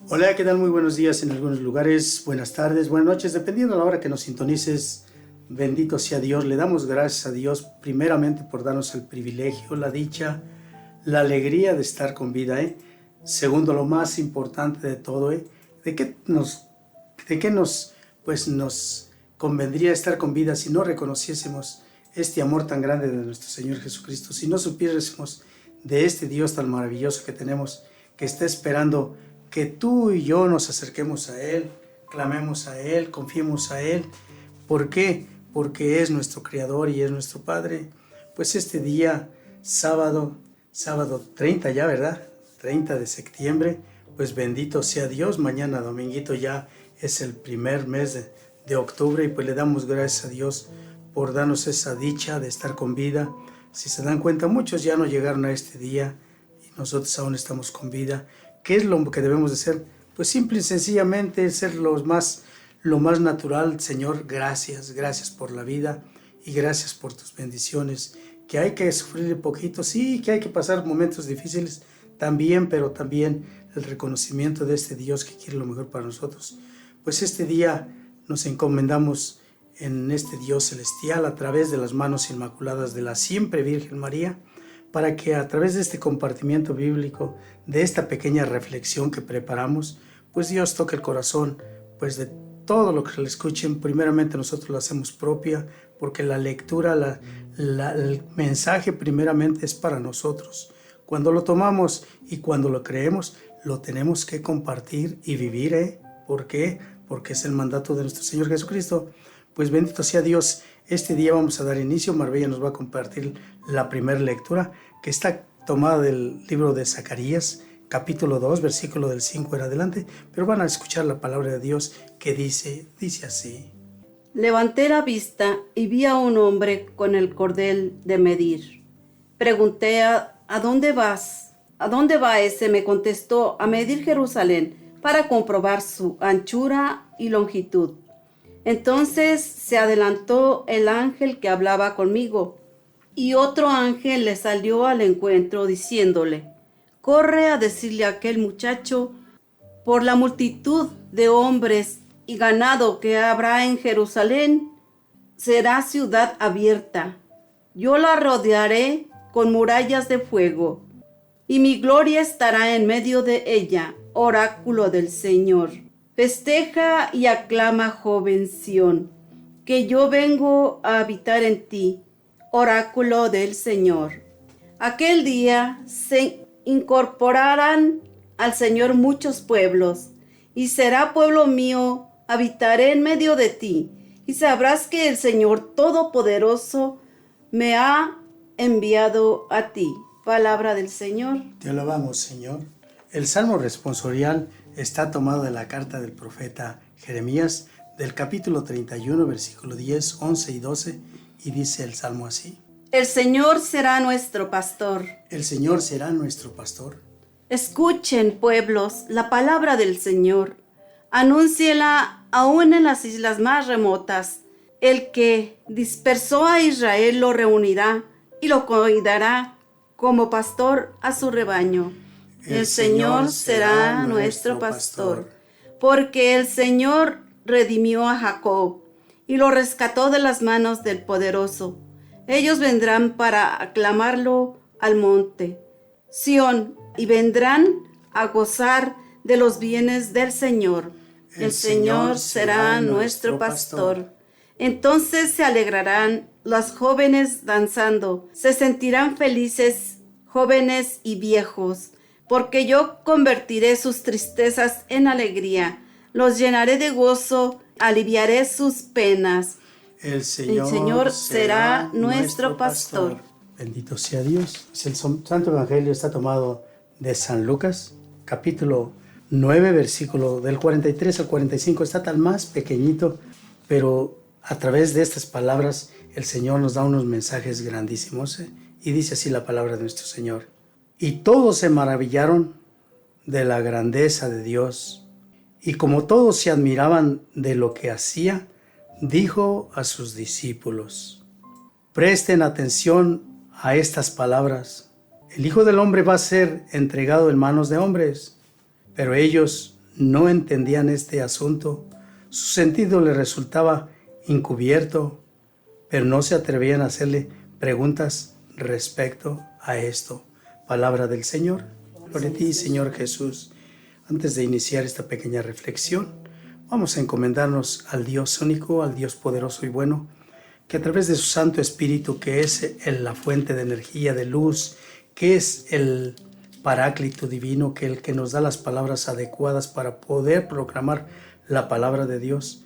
Hola, ¿qué tal? Muy buenos días en algunos lugares, buenas tardes, buenas noches, dependiendo de la hora que nos sintonices. Bendito sea Dios, le damos gracias a Dios primeramente por darnos el privilegio, la dicha, la alegría de estar con vida. Segundo, lo más importante de todo, ¿de qué nos convendría estar con vida si no reconociésemos este amor tan grande de nuestro Señor Jesucristo, si no supiésemos de este Dios tan maravilloso que tenemos, que está esperando que tú y yo nos acerquemos a Él, clamemos a Él, confiemos a Él? ¿Por qué? Porque es nuestro Creador y es nuestro Padre. Pues este día, sábado 30 ya, ¿verdad? 30 de septiembre, pues bendito sea Dios. Mañana, dominguito, ya es el primer mes de octubre y pues le damos gracias a Dios por darnos esa dicha de estar con vida. Si se dan cuenta, muchos ya no llegaron a este día y nosotros aún estamos con vida. ¿Qué es lo que debemos de hacer? Pues simple y sencillamente ser lo más natural. Señor, gracias por la vida y gracias por tus bendiciones. Que hay que sufrir poquito, sí, que hay que pasar momentos difíciles también, pero también el reconocimiento de este Dios que quiere lo mejor para nosotros. Pues este día nos encomendamos en este Dios celestial a través de las manos inmaculadas de la siempre Virgen María, para que a través de este compartimiento bíblico, de esta pequeña reflexión que preparamos, pues Dios toque el corazón, pues de todo lo que le escuchen. Primeramente nosotros lo hacemos propia, porque la lectura, el mensaje primeramente es para nosotros. Cuando lo tomamos y cuando lo creemos, lo tenemos que compartir y vivir. ¿Por qué? Porque es el mandato de nuestro Señor Jesucristo. Pues bendito sea Dios. Este día vamos a dar inicio. Marbella nos va a compartir la primera lectura, que está tomada del libro de Zacarías, capítulo 2, versículo del 5 en adelante, pero van a escuchar la palabra de Dios que dice así. Levanté la vista y vi a un hombre con el cordel de medir. Pregunté, ¿a dónde vas? ¿A dónde va ese? Me contestó, a medir Jerusalén para comprobar su anchura y longitud. Entonces se adelantó el ángel que hablaba conmigo, y otro ángel le salió al encuentro diciéndole, corre a decirle a aquel muchacho, por la multitud de hombres y ganado que habrá en Jerusalén, será ciudad abierta. Yo la rodearé con murallas de fuego, y mi gloria estará en medio de ella, oráculo del Señor. Festeja y aclama, joven Sión, que yo vengo a habitar en ti, oráculo del Señor. Aquel día se incorporarán al Señor muchos pueblos, y será pueblo mío, habitaré en medio de ti, y sabrás que el Señor Todopoderoso me ha enviado a ti. Palabra del Señor. Te alabamos, Señor. El Salmo responsorial está tomado de la carta del profeta Jeremías, del capítulo 31, versículo 10, 11 y 12, y dice el Salmo así. El Señor será nuestro pastor. El Señor será nuestro pastor. Escuchen, pueblos, la palabra del Señor. Anúnciela aún en las islas más remotas. El que dispersó a Israel lo reunirá y lo cuidará como pastor a su rebaño. El Señor será nuestro pastor, porque el Señor redimió a Jacob y lo rescató de las manos del poderoso. Ellos vendrán para aclamarlo al monte Sión y vendrán a gozar de los bienes del Señor. El Señor será nuestro pastor. Entonces se alegrarán las jóvenes danzando, se sentirán felices jóvenes y viejos, porque yo convertiré sus tristezas en alegría, los llenaré de gozo, aliviaré sus penas. El Señor será nuestro pastor. Bendito sea Dios. El Santo Evangelio está tomado de San Lucas, capítulo 9, versículo del 43 al 45. Está tan más pequeñito, pero a través de estas palabras el Señor nos da unos mensajes grandísimos. Y dice así la palabra de nuestro Señor. Y todos se maravillaron de la grandeza de Dios. Y como todos se admiraban de lo que hacía, dijo a sus discípulos: presten atención a estas palabras. El Hijo del Hombre va a ser entregado en manos de hombres, pero ellos no entendían este asunto. Su sentido les resultaba encubierto, pero no se atrevían a hacerle preguntas respecto a esto. Palabra del Señor. Gloria a ti, Señor Jesús. Antes de iniciar esta pequeña reflexión, vamos a encomendarnos al Dios único, al Dios poderoso y bueno, que a través de su Santo Espíritu, que es la fuente de energía, de luz, que es el Paráclito divino, que el que nos da las palabras adecuadas para poder proclamar la palabra de Dios,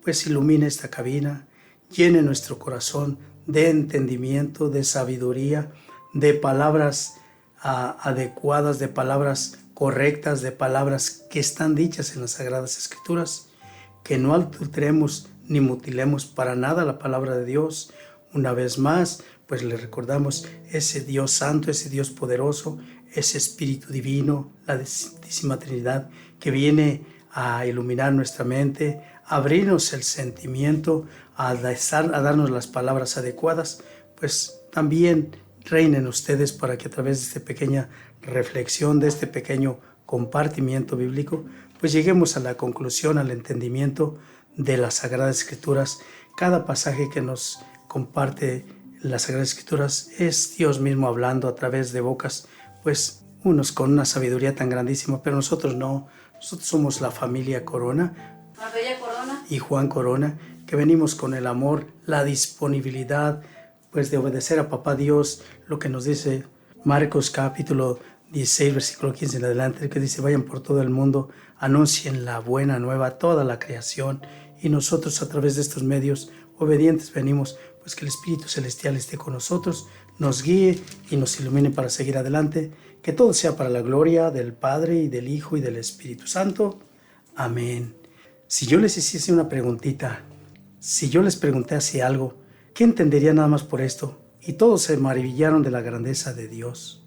pues ilumine esta cabina, llene nuestro corazón de entendimiento, de sabiduría, de palabras adecuadas, de palabras correctas, de palabras que están dichas en las Sagradas Escrituras, que no adulteremos ni mutilemos para nada la palabra de Dios. Una vez más, pues le recordamos ese Dios santo, ese Dios poderoso, ese Espíritu divino, la Santísima Trinidad, que viene a iluminar nuestra mente, a abrirnos el sentimiento, a darnos las palabras adecuadas. Pues también reinen ustedes para que a través de esta pequeña reflexión, de este pequeño compartimiento bíblico, pues lleguemos a la conclusión, al entendimiento de las Sagradas Escrituras. Cada pasaje que nos comparte las Sagradas Escrituras es Dios mismo hablando a través de bocas, pues unos con una sabiduría tan grandísima, pero nosotros no. Nosotros somos la familia Corona, La Bella Corona y Juan Corona, que venimos con el amor, la disponibilidad, pues de obedecer a Papá Dios, lo que nos dice Marcos capítulo 16, versículo 15 en adelante, que dice: vayan por todo el mundo, anuncien la buena nueva a toda la creación. Y nosotros a través de estos medios obedientes venimos, pues que el Espíritu Celestial esté con nosotros, nos guíe y nos ilumine para seguir adelante. Que todo sea para la gloria del Padre y del Hijo y del Espíritu Santo. Amén. Si yo les hiciese una preguntita, si yo les preguntase algo, ¿qué entendería nada más por esto? Y todos se maravillaron de la grandeza de Dios.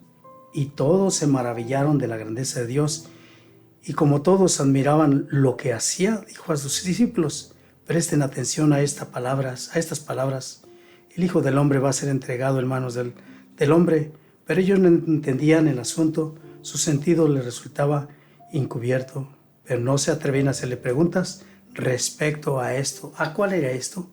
Y todos se maravillaron de la grandeza de Dios. Y como todos admiraban lo que hacía, dijo a sus discípulos: presten atención a estas palabras. El Hijo del Hombre va a ser entregado en manos del hombre. Pero ellos no entendían el asunto, su sentido les resultaba encubierto, pero no se atrevían a hacerle preguntas respecto a esto. ¿A cuál era esto?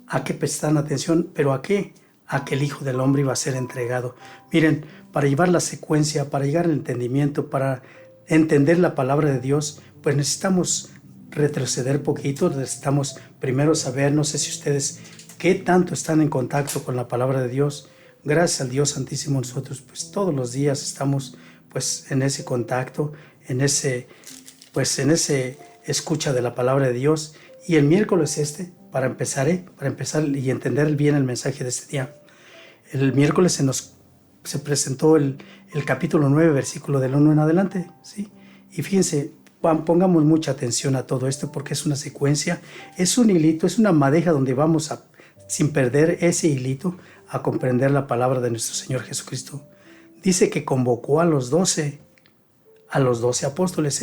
¿A qué prestan atención? ¿Pero a qué? A que el Hijo del Hombre iba a ser entregado. Miren, para llevar la secuencia, para llegar al entendimiento, para entender la palabra de Dios, pues necesitamos retroceder poquito, necesitamos primero saber, no sé si ustedes qué tanto están en contacto con la palabra de Dios. Gracias al Dios Santísimo, nosotros pues todos los días estamos pues en ese contacto, en ese escucha de la palabra de Dios. Y el miércoles para empezar y entender bien el mensaje de este día, el miércoles se presentó el capítulo 9, versículo del 1 en adelante, ¿sí? Y fíjense, pongamos mucha atención a todo esto porque es una secuencia, es un hilito, es una madeja donde vamos sin perder ese hilito, a comprender la palabra de nuestro Señor Jesucristo. Dice que convocó a los 12 apóstoles,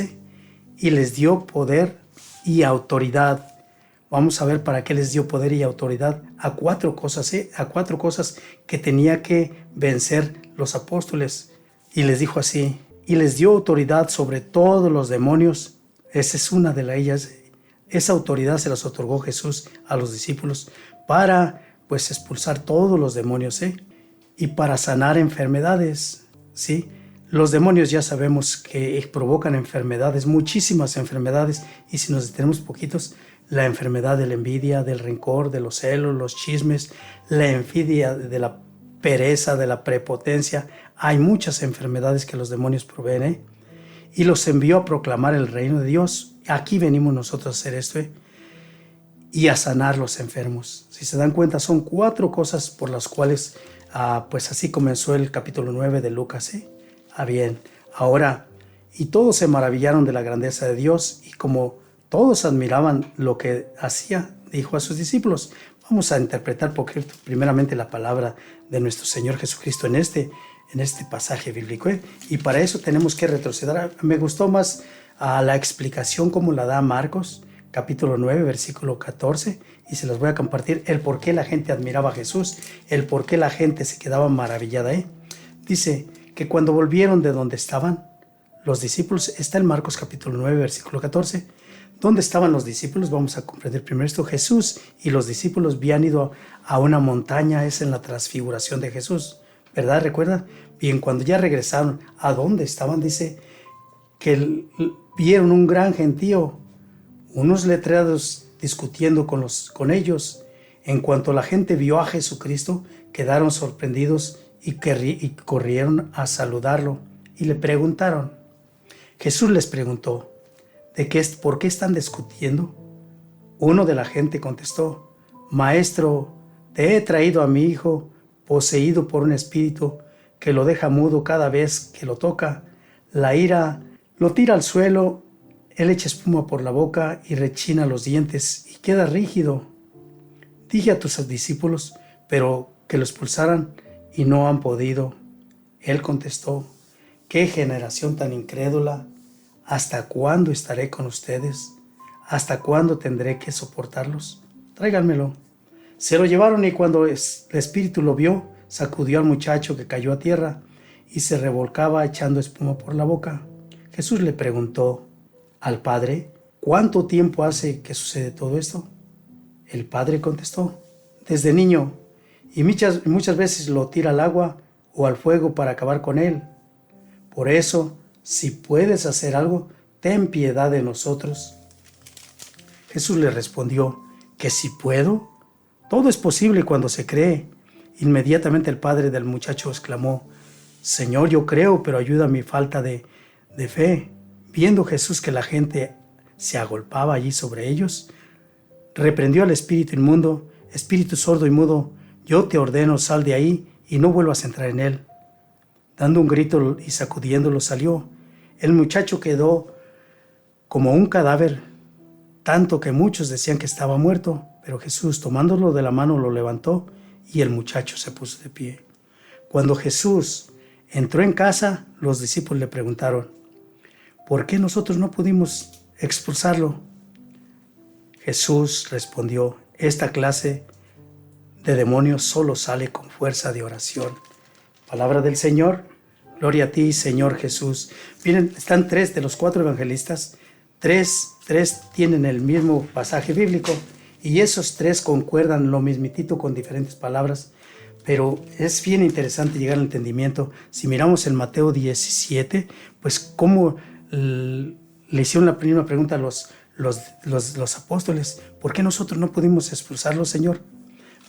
y les dio poder y autoridad. Vamos a ver para qué les dio poder y autoridad a 4 cosas, a 4 cosas que tenía que vencer los apóstoles. Y les dijo así: y les dio autoridad sobre todos los demonios. Esa es una de ellas. Esa autoridad se las otorgó Jesús a los discípulos para pues expulsar todos los demonios, y para sanar enfermedades, ¿sí? Los demonios ya sabemos que provocan enfermedades, muchísimas enfermedades, y si nos detenemos poquitos, la enfermedad de la envidia, del rencor, de los celos, los chismes, la envidia de la pereza, de la prepotencia. Hay muchas enfermedades que los demonios proveen, y los envió a proclamar el reino de Dios. Aquí venimos nosotros a hacer esto, y a sanar los enfermos. Si se dan cuenta, son 4 cosas por las cuales, pues así comenzó el capítulo 9 de Lucas. Bien, ahora, y todos se maravillaron de la grandeza de Dios, y como todos admiraban lo que hacía, dijo a sus discípulos. Vamos a interpretar primeramente la palabra de nuestro Señor Jesucristo en este pasaje bíblico, y para eso tenemos que retroceder. Me gustó más la explicación como la da Marcos, capítulo 9, versículo 14, y se las voy a compartir, el por qué la gente admiraba a Jesús, el por qué la gente se quedaba maravillada. Dice que cuando volvieron de donde estaban, los discípulos, está en Marcos capítulo 9, versículo 14. ¿Dónde estaban los discípulos? Vamos a comprender primero esto. Jesús y los discípulos habían ido a una montaña, es en la transfiguración de Jesús, ¿verdad? ¿Recuerda? Bien, cuando ya regresaron, ¿a dónde estaban? Dice que vieron un gran gentío, unos letrados discutiendo con ellos. En cuanto la gente vio a Jesucristo, quedaron sorprendidos y corrieron a saludarlo y le preguntaron. Jesús les preguntó, ¿por qué están discutiendo? Uno de la gente contestó, Maestro, te he traído a mi hijo, poseído por un espíritu que lo deja mudo cada vez que lo toca. La ira lo tira al suelo, él echa espuma por la boca y rechina los dientes y queda rígido. Dije a tus discípulos, pero que lo expulsaran y no han podido. Él contestó, ¿qué generación tan incrédula? ¿Hasta cuándo estaré con ustedes? ¿Hasta cuándo tendré que soportarlos? Tráiganmelo. Se lo llevaron y cuando el espíritu lo vio, sacudió al muchacho que cayó a tierra y se revolcaba echando espuma por la boca. Jesús le preguntó al padre, ¿cuánto tiempo hace que sucede todo esto? El padre contestó, desde niño, y muchas veces lo tira al agua o al fuego para acabar con él. Por eso, si puedes hacer algo, ten piedad de nosotros. Jesús le respondió, ¿que si puedo? Todo es posible cuando se cree. Inmediatamente el padre del muchacho exclamó, Señor, yo creo, pero ayuda a mi falta de fe. Viendo Jesús que la gente se agolpaba allí sobre ellos, reprendió al espíritu inmundo, espíritu sordo y mudo, yo te ordeno, sal de ahí y no vuelvas a entrar en él. Dando un grito y sacudiéndolo salió. El muchacho quedó como un cadáver, tanto que muchos decían que estaba muerto, pero Jesús, tomándolo de la mano, lo levantó y el muchacho se puso de pie. Cuando Jesús entró en casa, los discípulos le preguntaron, ¿por qué nosotros no pudimos expulsarlo? Jesús respondió, esta clase de demonios solo sale con fuerza de oración. Palabra del Señor, gloria a ti, Señor Jesús. Miren, están 3 de los 4 evangelistas, tres tienen el mismo pasaje bíblico y esos 3 concuerdan lo mismitito con diferentes palabras, pero es bien interesante llegar al entendimiento. Si miramos en Mateo 17, pues cómo le hicieron la primera pregunta a los apóstoles, ¿por qué nosotros no pudimos expulsarlo, Señor?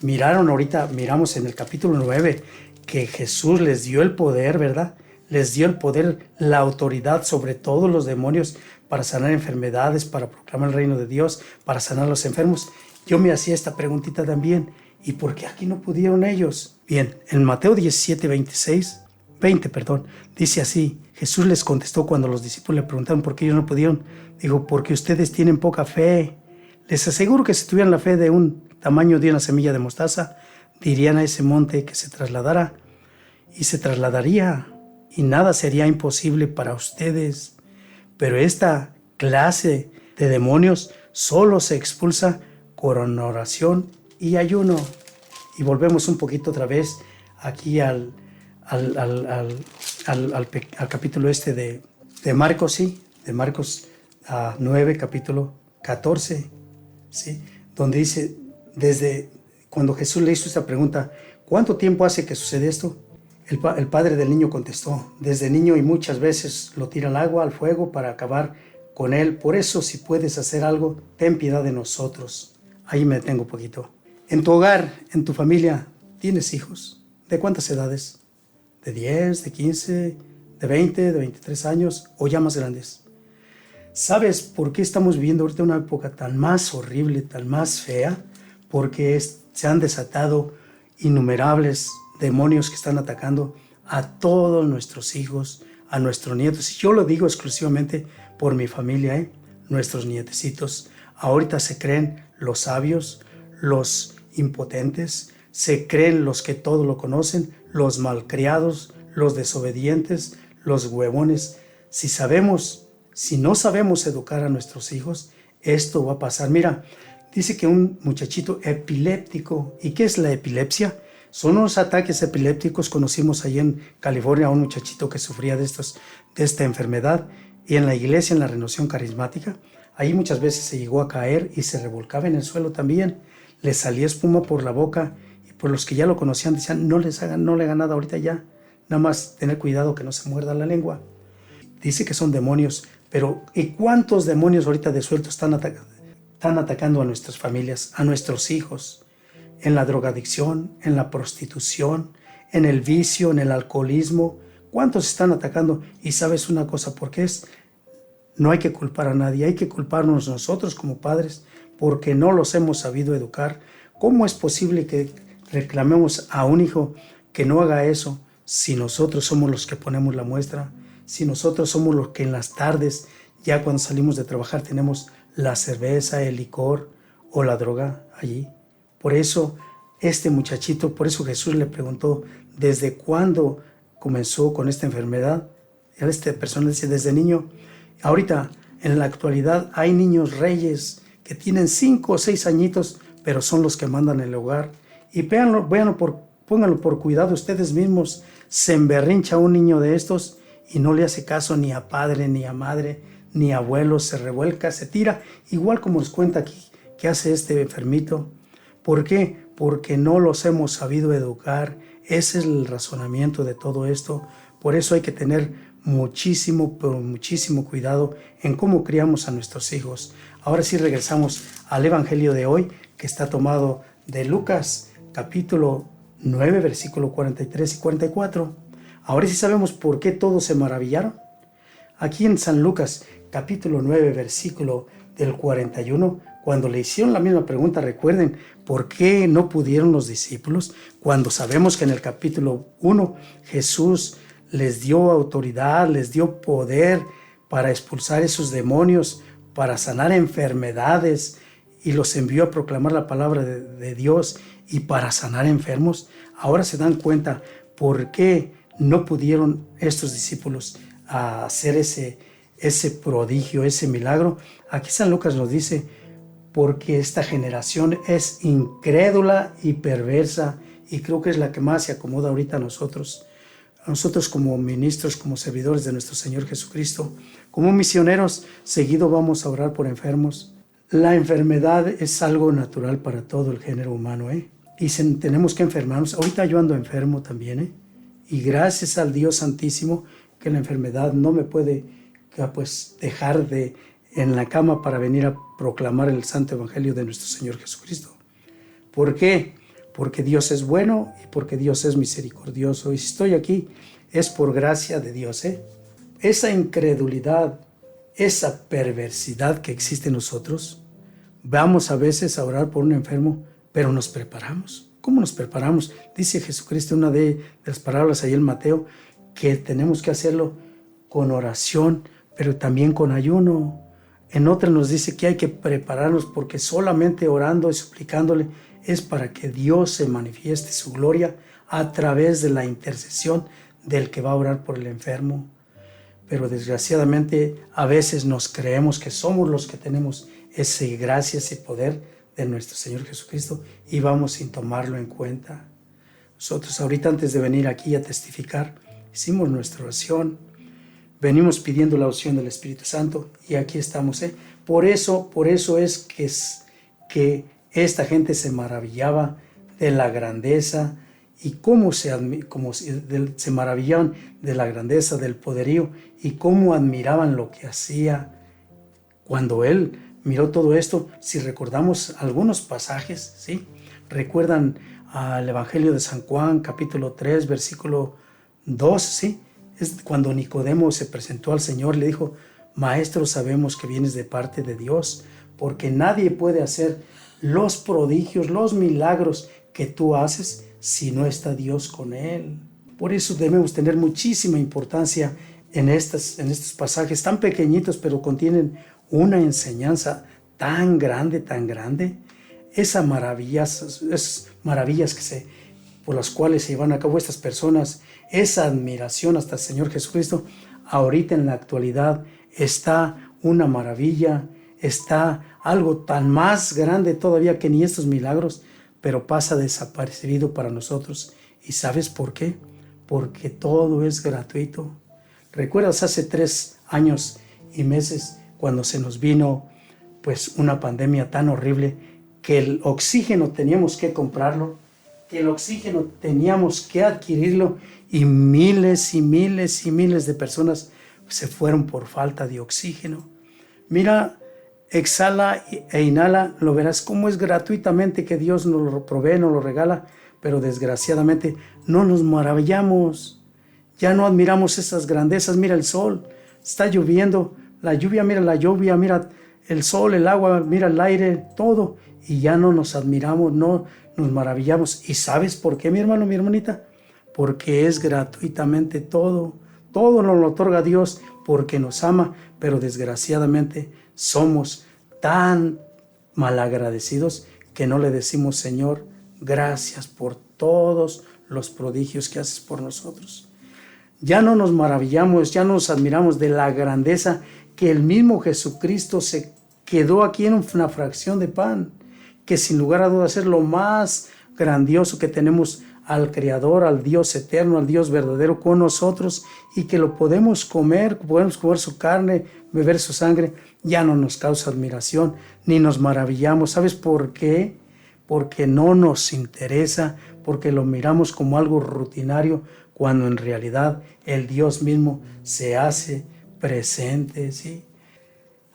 Miramos en el capítulo 9 que Jesús les dio el poder, ¿verdad? Les dio el poder, la autoridad sobre todos los demonios para sanar enfermedades, para proclamar el reino de Dios, para sanar a los enfermos. Yo me hacía esta preguntita también, ¿y por qué aquí no pudieron ellos? Bien, en Mateo 17, 20, dice así, Jesús les contestó cuando los discípulos le preguntaron por qué ellos no pudieron. Dijo, porque ustedes tienen poca fe. Les aseguro que si tuvieran la fe de un tamaño de una semilla de mostaza, dirían a ese monte que se trasladara y se trasladaría y nada sería imposible para ustedes. Pero esta clase de demonios solo se expulsa con oración y ayuno. Y volvemos un poquito otra vez aquí al capítulo de Marcos, sí, de Marcos 9, capítulo 14, ¿sí? Donde dice, desde cuando Jesús le hizo esta pregunta, ¿cuánto tiempo hace que sucede esto? El padre del niño contestó, desde niño y muchas veces lo tira al agua, al fuego para acabar con él. Por eso, si puedes hacer algo, ten piedad de nosotros. Ahí me detengo un poquito. En tu hogar, en tu familia, ¿tienes hijos? ¿De cuántas edades? ¿De 10, de 15, de 20, de 23 años o ya más grandes? ¿Sabes por qué estamos viviendo ahorita una época tan más horrible, tan más fea? Porque se han desatado innumerables demonios que están atacando a todos nuestros hijos, a nuestros nietos. Y yo lo digo exclusivamente por mi familia, nuestros nietecitos. Ahorita se creen los sabios, los impotentes, se creen los que todo lo conocen, los malcriados, los desobedientes, los huevones. Si no sabemos educar a nuestros hijos, esto va a pasar. Mira, dice que un muchachito epiléptico, ¿y qué es la epilepsia? Son unos ataques epilépticos. Conocimos allí en California a un muchachito que sufría de esta enfermedad, y en la iglesia, en la Renovación Carismática, ahí muchas veces se llegó a caer y se revolcaba en el suelo también. Le salía espuma por la boca, y por los que ya lo conocían decían, no le hagan nada ahorita ya, nada más tener cuidado que no se muerda la lengua. Dice que son demonios, pero ¿y cuántos demonios ahorita de suelto están atacando a nuestras familias, a nuestros hijos? En la drogadicción, en la prostitución, en el vicio, en el alcoholismo. ¿Cuántos están atacando? Y sabes una cosa, porque no hay que culpar a nadie, hay que culparnos nosotros como padres, porque no los hemos sabido educar. ¿Cómo es posible que reclamemos a un hijo que no haga eso si nosotros somos los que ponemos la muestra? Si nosotros somos los que en las tardes, ya cuando salimos de trabajar, tenemos la cerveza, el licor o la droga allí. Por eso este muchachito, por eso Jesús le preguntó, ¿desde cuándo comenzó con esta enfermedad? Esta persona dice, desde niño. Ahorita, en la actualidad, hay niños reyes que tienen 5 o 6 añitos, pero son los que mandan el hogar. Y pónganlo por cuidado ustedes mismos. Se emberrincha un niño de estos y no le hace caso ni a padre, ni a madre, ni a abuelo. Se revuelca, se tira, igual como les cuenta aquí que hace este enfermito. ¿Por qué? Porque no los hemos sabido educar. Ese es el razonamiento de todo esto. Por eso hay que tener muchísimo, pero muchísimo cuidado en cómo criamos a nuestros hijos. Ahora sí regresamos al Evangelio de hoy, que está tomado de Lucas, capítulo 9, versículo 43 y 44. Ahora sí sabemos por qué todos se maravillaron. Aquí en San Lucas, capítulo 9, versículo del 41, cuando le hicieron la misma pregunta, recuerden, ¿por qué no pudieron los discípulos? Cuando sabemos que en el capítulo 1 Jesús les dio autoridad, les dio poder para expulsar esos demonios, para sanar enfermedades, y los envió a proclamar la palabra de Dios y para sanar enfermos. Ahora se dan cuenta por qué no pudieron estos discípulos hacer ese prodigio, ese milagro. Aquí San Lucas nos dice, porque esta generación es incrédula y perversa, y creo que es la que más se acomoda ahorita a nosotros como ministros, como servidores de nuestro Señor Jesucristo, como misioneros. Seguido vamos a orar por enfermos. La enfermedad es algo natural para todo el género humano, y tenemos que enfermarnos. Ahorita yo ando enfermo también, y gracias al Dios Santísimo que la enfermedad no me puede dejar en la cama para venir a proclamar el Santo Evangelio de nuestro Señor Jesucristo. ¿Por qué? Porque Dios es bueno y porque Dios es misericordioso. Y si estoy aquí es por gracia de Dios. Esa incredulidad, esa perversidad que existe en nosotros, vamos a veces a orar por un enfermo, pero nos preparamos. ¿Cómo nos preparamos? Dice Jesucristo en una de las palabras ahí en Mateo, que tenemos que hacerlo con oración, pero también con ayuno. En otra nos dice que hay que prepararnos, porque solamente orando y suplicándole es para que Dios se manifieste su gloria a través de la intercesión del que va a orar por el enfermo. Pero desgraciadamente a veces nos creemos que somos los que tenemos ese gracia, ese poder de nuestro Señor Jesucristo, y vamos sin tomarlo en cuenta. Nosotros ahorita, antes de venir aquí a testificar, hicimos nuestra oración, venimos pidiendo la unción del Espíritu Santo, y aquí estamos. Por eso es que esta gente se maravillaba de la grandeza, y cómo se maravillaban de la grandeza, del poderío, y cómo admiraban lo que hacía. Cuando él miró todo esto, si recordamos algunos pasajes, ¿sí? Recuerdan al Evangelio de San Juan, capítulo 3, versículo 2, ¿sí? Es cuando Nicodemo se presentó al Señor, le dijo, Maestro, sabemos que vienes de parte de Dios, porque nadie puede hacer los prodigios, los milagros que tú haces si no está Dios con él. Por eso debemos tener muchísima importancia en estos pasajes tan pequeñitos, pero contienen una enseñanza tan grande, esas maravillas por las cuales se llevan a cabo estas personas, esa admiración hasta el Señor Jesucristo. Ahorita en la actualidad está una maravilla, está algo tan más grande todavía que ni estos milagros, pero pasa desapercibido para nosotros. ¿Y sabes por qué? Porque todo es gratuito. ¿Recuerdas hace 3 años y meses cuando se nos vino pues una pandemia tan horrible que el oxígeno teníamos que comprarlo, que el oxígeno teníamos que adquirirlo y miles y miles y miles de personas se fueron por falta de oxígeno? Mira, exhala e inhala, lo verás cómo es gratuitamente que Dios nos lo provee, nos lo regala, pero desgraciadamente no nos maravillamos, ya no admiramos esas grandezas. Mira el sol, está lloviendo, la lluvia, mira el sol, el agua, mira el aire, todo, y ya no nos admiramos, no nos maravillamos. ¿Y sabes por qué, mi hermano, mi hermanita? Porque es gratuitamente todo nos lo otorga Dios porque nos ama, pero desgraciadamente somos tan malagradecidos que no le decimos: Señor, gracias por todos los prodigios que haces por nosotros. Ya no nos maravillamos, ya no nos admiramos de la grandeza que el mismo Jesucristo se quedó aquí en una fracción de pan, que sin lugar a dudas es lo más grandioso que tenemos al Creador, al Dios eterno, al Dios verdadero con nosotros, y que lo podemos comer su carne, beber su sangre. Ya no nos causa admiración ni nos maravillamos. ¿Sabes por qué? Porque no nos interesa, porque lo miramos como algo rutinario, cuando en realidad el Dios mismo se hace presente, ¿sí?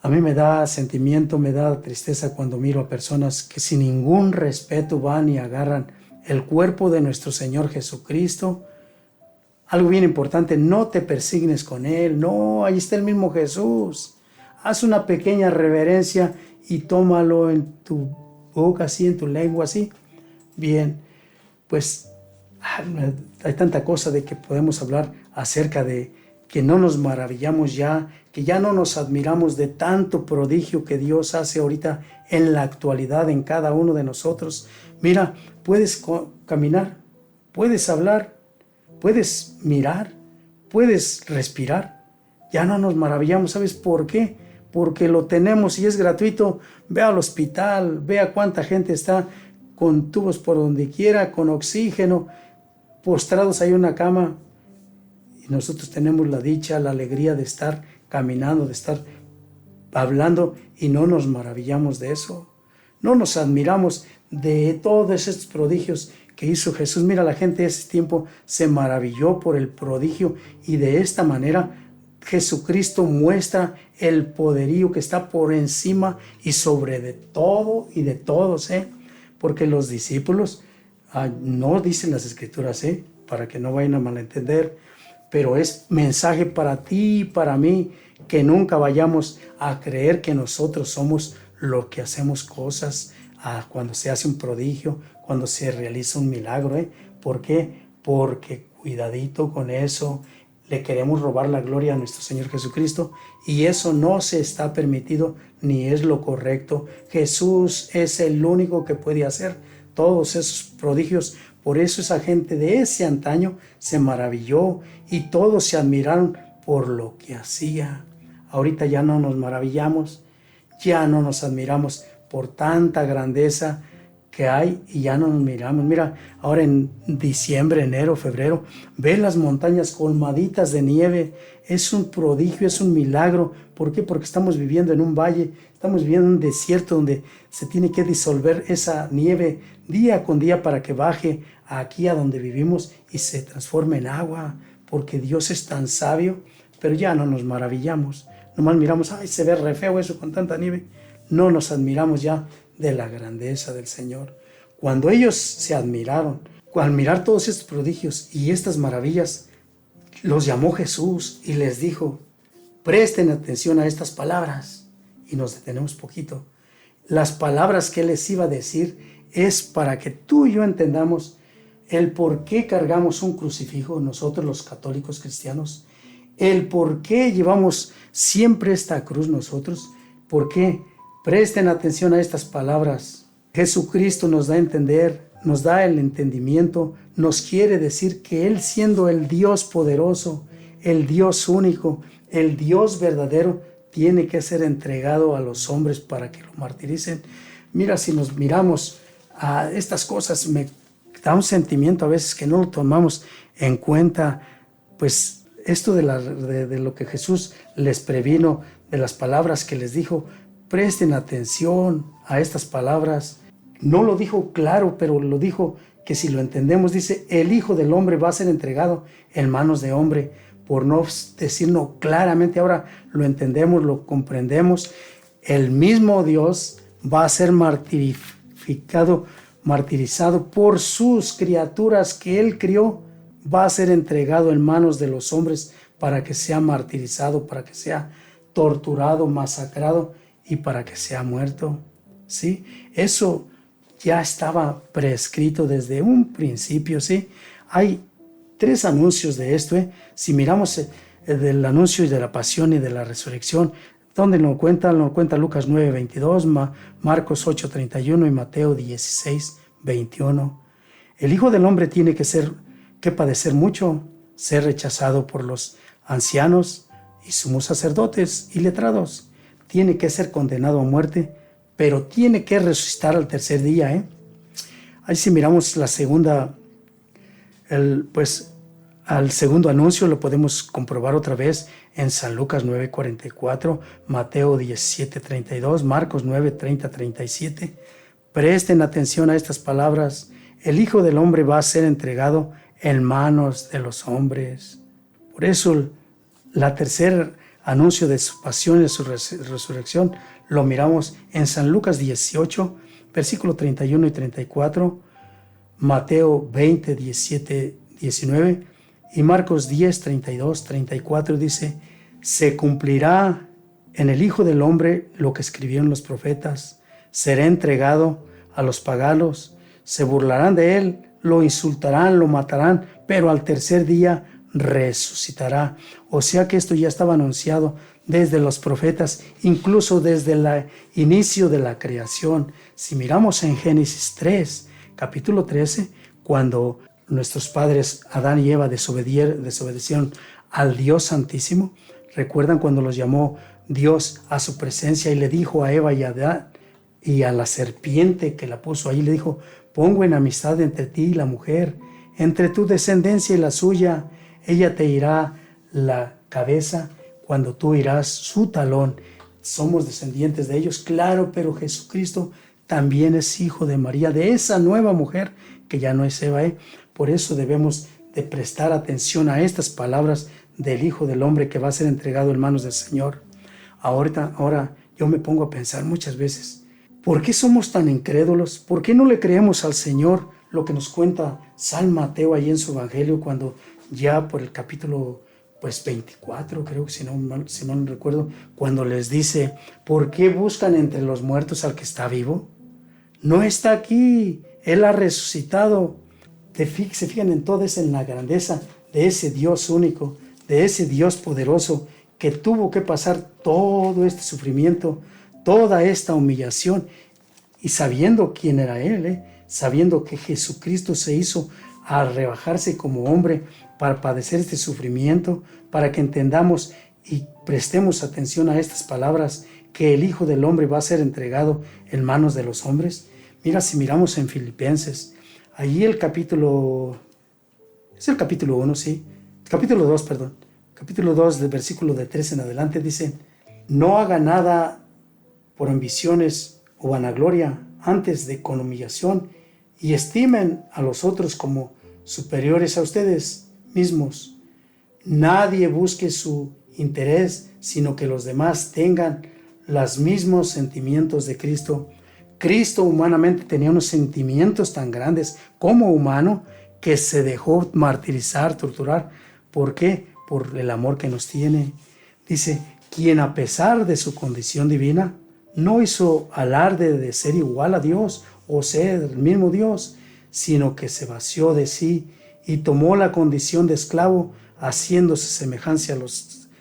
A mí me da sentimiento, me da tristeza cuando miro a personas que sin ningún respeto van y agarran el cuerpo de nuestro Señor Jesucristo. Algo bien importante: no te persignes con Él, no, ahí está el mismo Jesús. Haz una pequeña reverencia y tómalo en tu boca, así, en tu lengua, así. Bien, pues hay tanta cosa de que podemos hablar acerca de que no nos maravillamos ya, que ya no nos admiramos de tanto prodigio que Dios hace ahorita en la actualidad en cada uno de nosotros. Mira, puedes caminar, puedes hablar, puedes mirar, puedes respirar. Ya no nos maravillamos. ¿Sabes por qué? Porque lo tenemos y es gratuito. Ve al hospital, ve a cuánta gente está con tubos por donde quiera, con oxígeno, postrados ahí en una cama. Y nosotros tenemos la dicha, la alegría de estar caminando, de estar hablando, y no nos maravillamos de eso. No nos admiramos de todos estos prodigios que hizo Jesús. Mira, la gente de ese tiempo se maravilló por el prodigio, y de esta manera Jesucristo muestra el poderío que está por encima y sobre de todo y de todos, porque los discípulos, no dicen las Escrituras, para que no vayan a malentender, pero es mensaje para ti y para mí, que nunca vayamos a creer que nosotros somos lo que hacemos cosas cuando se hace un prodigio, cuando se realiza un milagro. ¿Por qué? Porque cuidadito con eso, le queremos robar la gloria a nuestro Señor Jesucristo, y eso no se está permitido ni es lo correcto. Jesús es el único que puede hacer todos esos prodigios. Por eso esa gente de ese antaño se maravilló y todos se admiraron por lo que hacía. Ahorita ya no nos maravillamos, ya no nos admiramos por tanta grandeza que hay, y ya no nos miramos. Mira, ahora en diciembre, enero, febrero, ve las montañas colmaditas de nieve. Es un prodigio, es un milagro. ¿Por qué? Porque estamos viviendo en un valle, estamos viviendo en un desierto donde se tiene que disolver esa nieve día con día para que baje aquí a donde vivimos y se transforme en agua, porque Dios es tan sabio. Pero ya no nos maravillamos, nomás miramos: ay, se ve re feo eso con tanta nieve. No nos admiramos ya de la grandeza del Señor. Cuando ellos se admiraron, al mirar todos estos prodigios y estas maravillas, los llamó Jesús y les dijo: presten atención a estas palabras. Y nos detenemos poquito. Las palabras que Él les iba a decir es para que tú y yo entendamos el por qué cargamos un crucifijo nosotros los católicos cristianos, el por qué llevamos siempre esta cruz nosotros. ¿Por qué? Presten atención a estas palabras. Jesucristo nos da a entender, nos da el entendimiento, nos quiere decir que Él, siendo el Dios poderoso, el Dios único, el Dios verdadero, tiene que ser entregado a los hombres para que lo martiricen. Mira, si nos miramos a estas cosas, me da un sentimiento a veces que no lo tomamos en cuenta, pues esto de lo que Jesús les previno, de las palabras que les dijo. Presten atención a estas palabras. No lo dijo claro, pero lo dijo que si lo entendemos, dice, el Hijo del Hombre va a ser entregado en manos de hombre, por no decirlo claramente. Ahora lo entendemos, lo comprendemos. El mismo Dios va a ser martirizado por sus criaturas que Él crió, va a ser entregado en manos de los hombres para que sea martirizado, para que sea torturado, masacrado y para que sea muerto. ¿Sí? Eso ya estaba prescrito desde un principio. ¿Sí? Hay 3 anuncios de esto. Si miramos del anuncio de la pasión y de la resurrección, ¿dónde lo cuenta? Lo cuenta Lucas 9:22, Marcos 8:31 y Mateo 16:21. El Hijo del Hombre tiene que padecer mucho, ser rechazado por los ancianos y sumos sacerdotes y letrados. Tiene que ser condenado a muerte, pero tiene que resucitar al tercer día. Ahí si miramos la segunda, al segundo anuncio lo podemos comprobar otra vez en San Lucas 9:44, Mateo 17:32, Marcos 9:30-37. Presten atención a estas palabras. El Hijo del Hombre va a ser entregado en manos de los hombres. Por eso la tercer anuncio de su pasión y de su resurrección lo miramos en San Lucas 18, versículo 31 y 34, Mateo 20, 17, 19 y Marcos 10, 32, 34 dice: se cumplirá en el Hijo del Hombre lo que escribieron los profetas, será entregado a los paganos, se burlarán de él, lo insultarán, lo matarán, pero al tercer día resucitará. O sea que esto ya estaba anunciado desde los profetas, incluso desde el inicio de la creación. Si miramos en Génesis 3, capítulo 13, cuando nuestros padres Adán y Eva desobedecieron al Dios Santísimo, ¿recuerdan cuando los llamó Dios a su presencia y le dijo a Eva y a Adán y a la serpiente que la puso ahí, le dijo: pongo enemistad entre ti y la mujer, entre tu descendencia y la suya, ella te irá la cabeza cuando tú irás su talón? Somos descendientes de ellos, claro, pero Jesucristo también es hijo de María, de esa nueva mujer que ya no es Eva. Por eso debemos de prestar atención a estas palabras del Hijo del Hombre que va a ser entregado en manos del Señor. Ahora yo me pongo a pensar muchas veces, ¿por qué somos tan incrédulos? ¿Por qué no le creemos al Señor lo que nos cuenta San Mateo ahí en su Evangelio, cuando ya por el capítulo 24, creo que si no recuerdo, cuando les dice: ¿por qué buscan entre los muertos al que está vivo? No está aquí, Él ha resucitado. Se fijan entonces en la grandeza de ese Dios único, de ese Dios poderoso que tuvo que pasar todo este sufrimiento, toda esta humillación, y sabiendo quién era Él, sabiendo que Jesucristo se hizo a rebajarse como hombre para padecer este sufrimiento, para que entendamos y prestemos atención a estas palabras, que el Hijo del Hombre va a ser entregado en manos de los hombres. Mira, si miramos en Filipenses, allí es el capítulo 2, del versículo de 3 en adelante, dice: no haga nada por ambiciones o vanagloria, antes de con humillación, y estimen a los otros como superiores a ustedes mismos. Nadie busque su interés, sino que los demás tengan los mismos sentimientos de Cristo. Cristo humanamente tenía unos sentimientos tan grandes como humano, que se dejó martirizar, torturar. ¿Por qué? Por el amor que nos tiene. Dice: quien a pesar de su condición divina no hizo alarde de ser igual a Dios o ser el mismo Dios, sino que se vació de sí y tomó la condición de esclavo, haciéndose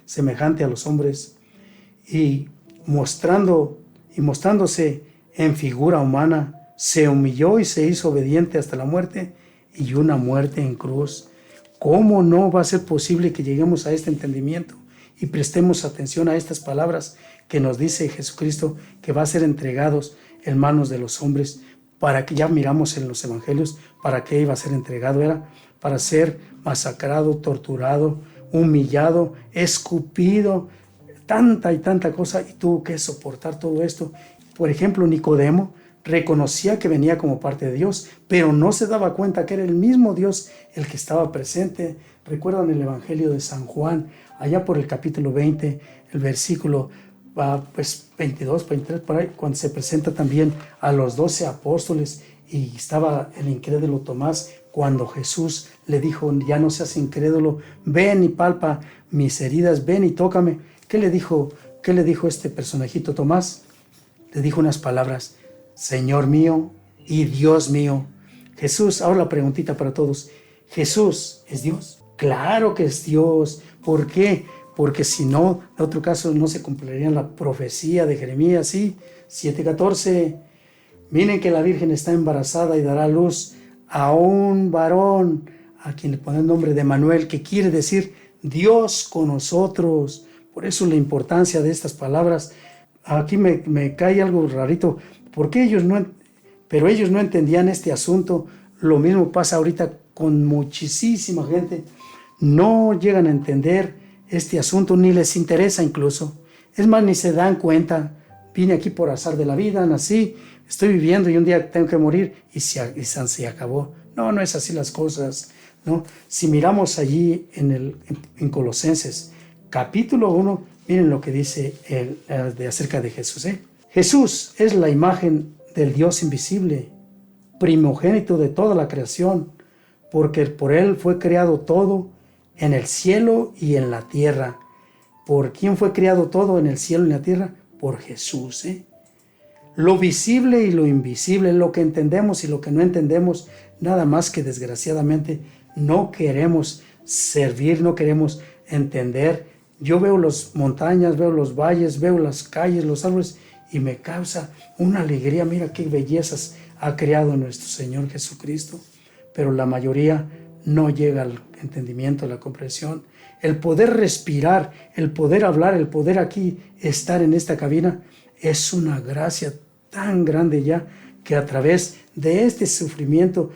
semejante a los hombres, y mostrándose en figura humana, se humilló y se hizo obediente hasta la muerte, y una muerte en cruz. ¿Cómo no va a ser posible que lleguemos a este entendimiento y prestemos atención a estas palabras que nos dice Jesucristo, que va a ser entregados en manos de los hombres? para que ya miramos en los evangelios, para qué iba a ser entregado, era para ser masacrado, torturado, humillado, escupido, tanta y tanta cosa, y tuvo que soportar todo esto. Por ejemplo, Nicodemo reconocía que venía como parte de Dios, pero no se daba cuenta que era el mismo Dios el que estaba presente. Recuerdan el Evangelio de San Juan, allá por el capítulo 20, el versículo 22, 23, por ahí, cuando se presenta también a los 12 apóstoles y estaba el incrédulo Tomás, cuando Jesús le dijo, ya no seas incrédulo, ven y palpa mis heridas, ven y tócame. ¿Qué le dijo este personajito Tomás? Le dijo unas palabras, Señor mío y Dios mío. Jesús, ahora la preguntita para todos, ¿Jesús es Dios? Claro que es Dios. ¿Por qué? Porque si no, en otro caso no se cumpliría la profecía de Jeremías, ¿sí? 7:14. Miren que la Virgen está embarazada y dará luz a un varón, a quien le pone el nombre de Manuel, que quiere decir Dios con nosotros. Por eso la importancia de estas palabras. Aquí me cae algo rarito, porque ellos no entendían este asunto. Lo mismo pasa ahorita con muchísima gente. No llegan a entender este asunto, ni les interesa incluso. Es más, ni se dan cuenta. Vine aquí por azar de la vida, nací, estoy viviendo y un día tengo que morir y se acabó. No es así las cosas, ¿no? Si miramos allí en Colosenses, capítulo 1, miren lo que dice acerca de Jesús. Jesús es la imagen del Dios invisible, primogénito de toda la creación, porque por Él fue creado todo en el cielo y en la tierra. ¿Por quién fue creado todo en el cielo y en la tierra? Por Jesús. Lo visible y lo invisible, lo que entendemos y lo que no entendemos, nada más que desgraciadamente no queremos servir, no queremos entender. Yo veo las montañas, veo los valles, veo las calles, los árboles y me causa una alegría. Mira qué bellezas ha creado nuestro Señor Jesucristo, pero la mayoría no llega al entendimiento, a la comprensión. El poder respirar, el poder hablar, el poder aquí estar en esta cabina es una gracia tan grande ya que a través de este sufrimiento,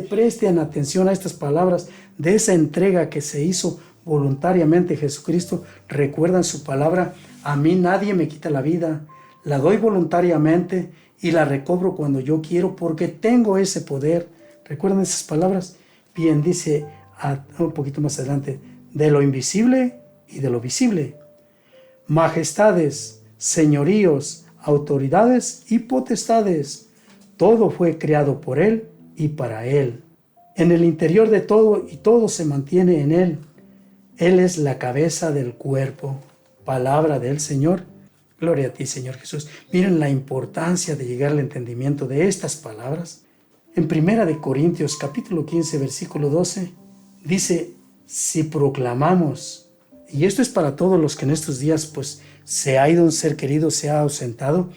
presten atención a estas palabras, de esa entrega que se hizo voluntariamente Jesucristo. Recuerdan su palabra, a mí nadie me quita la vida, la doy voluntariamente y la recobro cuando yo quiero porque tengo ese poder. ¿Recuerdan esas palabras? Bien, dice un poquito más adelante, de lo invisible y de lo visible, majestades, señoríos, autoridades y potestades, todo fue creado por Él y para Él. En el interior de todo y todo se mantiene en Él. Él es la cabeza del cuerpo. Palabra del Señor. Gloria a ti, Señor Jesús. Miren la importancia de llegar al entendimiento de estas palabras. En 1 Corintios capítulo 15, versículo 12, dice, si proclamamos, y esto es para todos los que en estos días pues se ha ido un ser querido, se ha ausentado,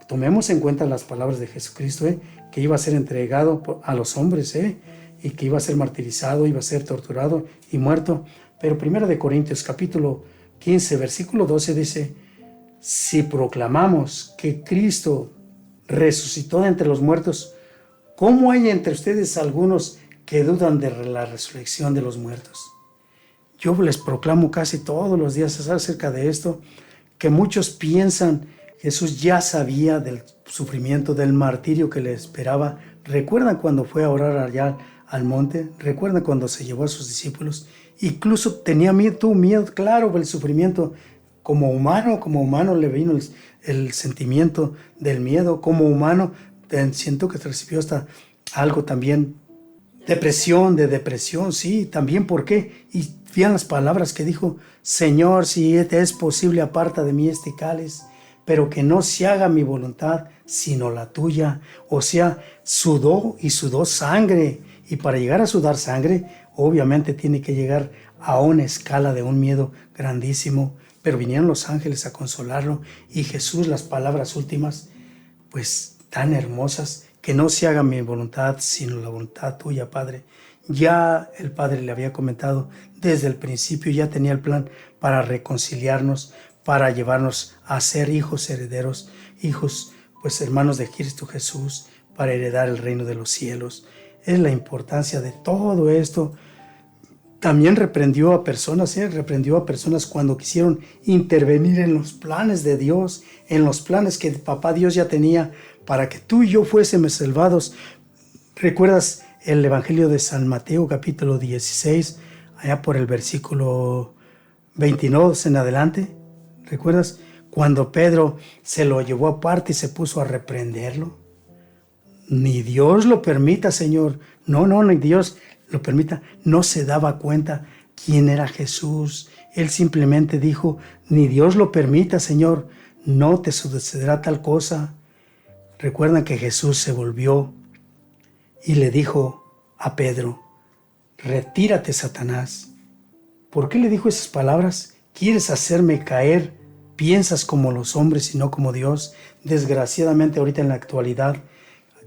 tomemos en cuenta las palabras de Jesucristo, que iba a ser entregado a los hombres, y que iba a ser martirizado, iba a ser torturado y muerto. Pero 1 Corintios capítulo 15, versículo 12 dice, si proclamamos que Cristo resucitó de entre los muertos, ¿cómo hay entre ustedes algunos que dudan de la resurrección de los muertos? Yo les proclamo casi todos los días acerca de esto, que muchos piensan, Jesús ya sabía del sufrimiento, del martirio que le esperaba. ¿Recuerdan cuando fue a orar allá al monte? ¿Recuerdan cuando se llevó a sus discípulos? Incluso tuvo miedo, claro, del sufrimiento. Como humano le vino el sentimiento del miedo. Como humano, siento que recibió hasta algo también, de depresión, sí, también, ¿por qué? Y vean las palabras que dijo, Señor, si te es posible, aparta de mí este cáliz, pero que no se haga mi voluntad, sino la tuya. O sea, sudó sangre, y para llegar a sudar sangre, obviamente tiene que llegar a una escala de un miedo grandísimo, pero vinieron los ángeles a consolarlo, y Jesús, las palabras últimas, pues tan hermosas, que no se haga mi voluntad, sino la voluntad tuya, Padre. Ya el Padre le había comentado desde el principio, ya tenía el plan para reconciliarnos, para llevarnos a ser hijos herederos, hijos, pues hermanos de Cristo Jesús, para heredar el reino de los cielos. Es la importancia de todo esto. También reprendió a personas cuando quisieron intervenir en los planes de Dios, en los planes que Papá Dios ya tenía para que tú y yo fuésemos salvados. ¿Recuerdas el Evangelio de San Mateo, capítulo 16, allá por el versículo 22 en adelante? ¿Recuerdas cuando Pedro se lo llevó aparte y se puso a reprenderlo? Ni Dios lo permita, Señor. No, ni Dios lo permita. No se daba cuenta quién era Jesús. Él simplemente dijo, ni Dios lo permita, Señor. No te sucederá tal cosa. Recuerdan que Jesús se volvió y le dijo a Pedro, retírate, Satanás. ¿Por qué le dijo esas palabras? ¿Quieres hacerme caer? ¿Piensas como los hombres y no como Dios? Desgraciadamente ahorita en la actualidad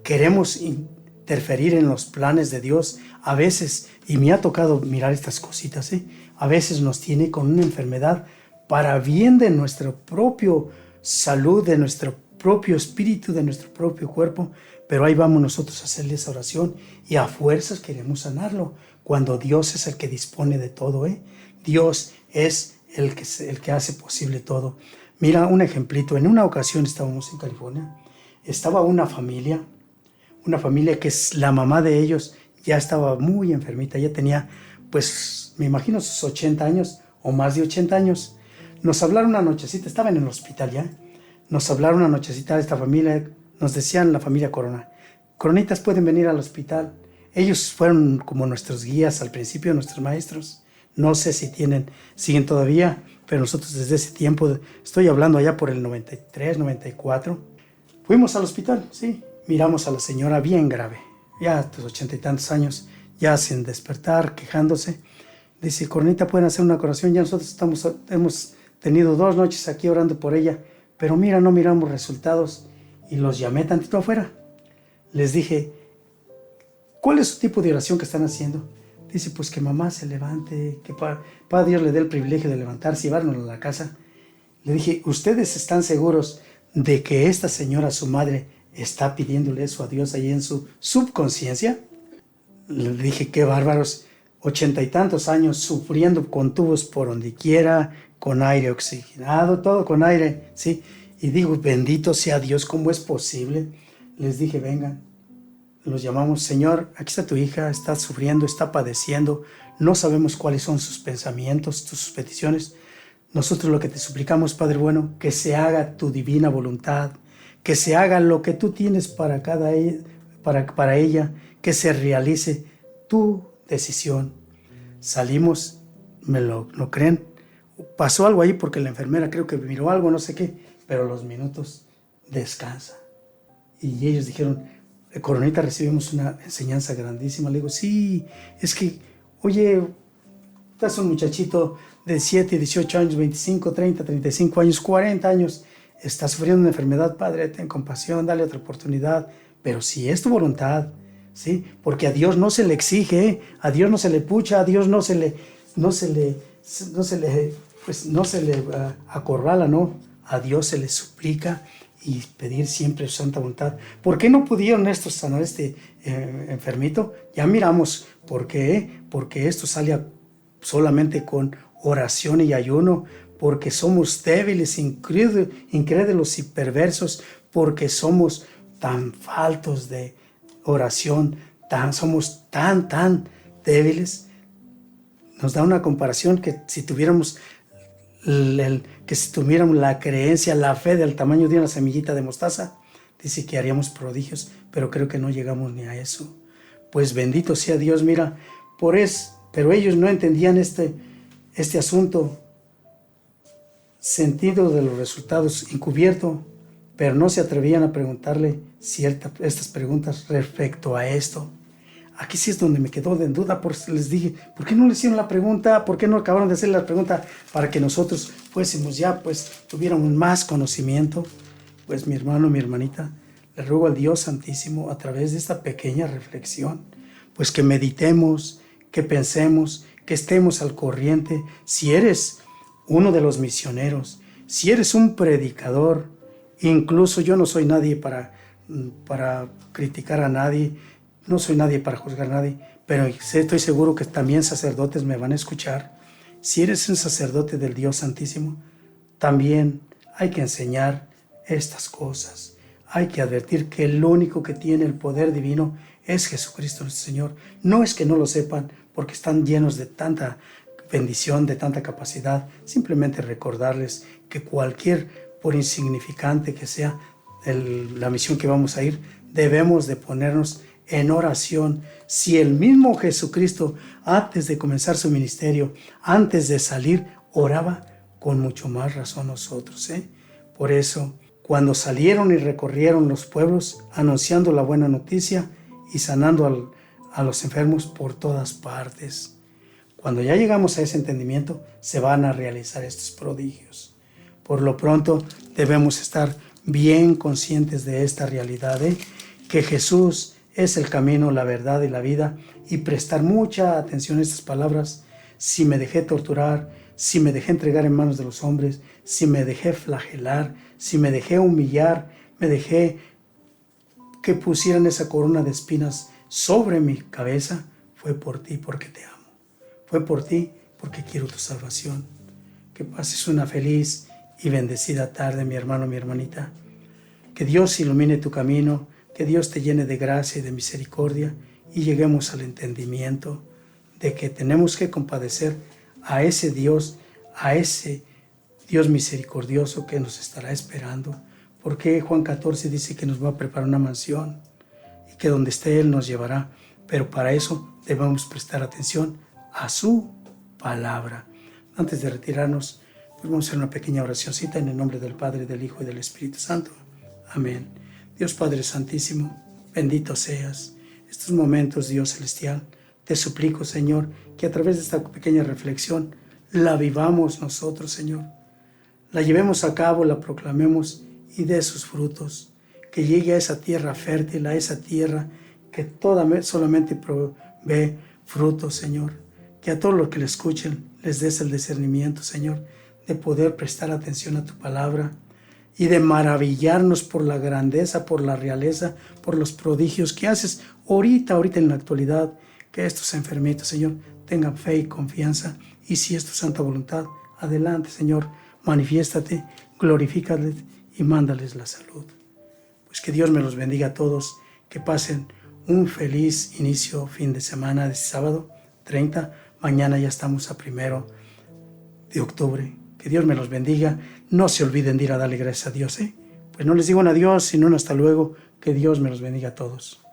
queremos interferir en los planes de Dios. A veces, y me ha tocado mirar estas cositas, a veces nos tiene con una enfermedad para bien de nuestra propia salud, de nuestro propio espíritu, de nuestro propio cuerpo, pero ahí vamos nosotros a hacerle esa oración y a fuerzas queremos sanarlo, cuando Dios es el que dispone de todo, Dios es el que hace posible todo. Mira un ejemplito. En una ocasión estábamos en California, estaba una familia que es la mamá de ellos, ya estaba muy enfermita, ya tenía, pues, me imagino sus 80 años o más de 80 años. Nos hablaron una nochecita, estaban en el hospital ya, nos hablaron una nochecita de esta familia, nos decían la familia Corona, Coronitas pueden venir al hospital. Ellos fueron como nuestros guías al principio, nuestros maestros. No sé si siguen todavía, pero nosotros desde ese tiempo, estoy hablando allá por el 93, 94, fuimos al hospital, sí. Miramos a la señora bien grave, ya a sus 80 y tantos años, ya sin despertar, quejándose. Dice, Coronita, ¿pueden hacer una oración? Ya nosotros hemos tenido 2 noches aquí orando por ella, pero mira, no miramos resultados. Y los llamé tantito afuera. Les dije, ¿cuál es su tipo de oración que están haciendo? Dice, pues que mamá se levante, que Padre Dios le dé el privilegio de levantarse y llevárnosla a la casa. Le dije, ¿ustedes están seguros de que esta señora, su madre, está pidiéndole eso a Dios ahí en su subconsciencia? Le dije, qué bárbaros, 80 y tantos años sufriendo con tubos por donde quiera, con aire oxigenado, todo con aire, ¿sí? Y digo, bendito sea Dios, ¿cómo es posible? Les dije, vengan, los llamamos, Señor, aquí está tu hija, está sufriendo, está padeciendo, no sabemos cuáles son sus pensamientos, sus peticiones. Nosotros lo que te suplicamos, Padre bueno, que se haga tu divina voluntad, que se haga lo que tú tienes para ella, que se realice tu decisión. Salimos, ¿me lo creen? Pasó algo ahí porque la enfermera creo que miró algo, no sé qué, pero los minutos descansa. Y ellos dijeron, Coronita, recibimos una enseñanza grandísima. Le digo, sí, es que, oye, estás un muchachito de 7, 18 años, 25, 30, 35 años, 40 años, está sufriendo una enfermedad, Padre, ten compasión, dale otra oportunidad, pero si es tu voluntad, ¿sí? Porque a Dios no se le exige, a Dios no se le pucha, a Dios no se le acorrala, ¿no? A Dios se le suplica y pedir siempre su santa voluntad. ¿Por qué no pudieron estos sanar este enfermito? Ya miramos por qué, porque esto sale solamente con oración y ayuno, porque somos débiles, incrédulos y perversos, porque somos tan faltos de oración, somos tan débiles. Nos da una comparación que si tuviéramos la creencia, la fe del tamaño de una semillita de mostaza, dice que haríamos prodigios, pero creo que no llegamos ni a eso. Pues bendito sea Dios, mira, pero ellos no entendían este asunto, sentido de los resultados encubierto, pero no se atrevían a preguntarle estas preguntas respecto a esto. Aquí sí es donde me quedó en duda, les dije, ¿por qué no le hicieron la pregunta? ¿Por qué no acabaron de hacer la pregunta para que nosotros fuésemos ya, tuviéramos más conocimiento? Pues mi hermano, mi hermanita, le ruego al Dios Santísimo a través de esta pequeña reflexión, pues que meditemos, que pensemos, que estemos al corriente. Si eres uno de los misioneros, si eres un predicador, incluso yo no soy nadie para para criticar a nadie, no soy nadie para juzgar a nadie, pero estoy seguro que también sacerdotes me van a escuchar. Si eres un sacerdote del Dios Santísimo, también hay que enseñar estas cosas. Hay que advertir que el único que tiene el poder divino es Jesucristo nuestro Señor. No es que no lo sepan porque están llenos de tanta bendición, de tanta capacidad. Simplemente recordarles que por insignificante que sea la misión que vamos a ir, debemos de ponernos en oración. Si el mismo Jesucristo, antes de comenzar su ministerio, antes de salir, oraba, con mucho más razón nosotros. Por eso, cuando salieron y recorrieron los pueblos, anunciando la buena noticia y sanando a los enfermos por todas partes. Cuando ya llegamos a ese entendimiento, se van a realizar estos prodigios. Por lo pronto, debemos estar bien conscientes de esta realidad, que Jesús es el camino, la verdad y la vida, y prestar mucha atención a estas palabras. Si me dejé torturar, si me dejé entregar en manos de los hombres, si me dejé flagelar, si me dejé humillar, me dejé que pusieran esa corona de espinas sobre mi cabeza, fue por ti porque te amo. Fue por ti porque quiero tu salvación. Que pases una feliz y bendecida tarde, mi hermano, mi hermanita. Que Dios ilumine tu camino, que Dios te llene de gracia y de misericordia y lleguemos al entendimiento de que tenemos que compadecer a ese Dios misericordioso que nos estará esperando. Porque Juan 14 dice que nos va a preparar una mansión y que donde esté Él nos llevará. Pero para eso debemos prestar atención a su palabra. Antes de retirarnos, pues vamos a hacer una pequeña oracióncita en el nombre del Padre, del Hijo y del Espíritu Santo. Amén. Dios Padre Santísimo, bendito seas. Estos momentos, Dios Celestial, te suplico, Señor, que a través de esta pequeña reflexión la vivamos nosotros, Señor. La llevemos a cabo, la proclamemos y dé sus frutos. Que llegue a esa tierra fértil, a esa tierra que solamente provee frutos, Señor. Que a todos los que le escuchen les des el discernimiento, Señor, de poder prestar atención a tu palabra y de maravillarnos por la grandeza, por la realeza, por los prodigios que haces ahorita en la actualidad. Que estos enfermitos, Señor, tengan fe y confianza. Y si es tu santa voluntad, adelante, Señor, manifiéstate, glorifícales y mándales la salud. Pues que Dios me los bendiga a todos, que pasen un feliz fin de semana de sábado 30. Mañana ya estamos a 1 de octubre. Que Dios me los bendiga. No se olviden de ir a darle gracias a Dios. Pues no les digo un adiós, sino un hasta luego. Que Dios me los bendiga a todos.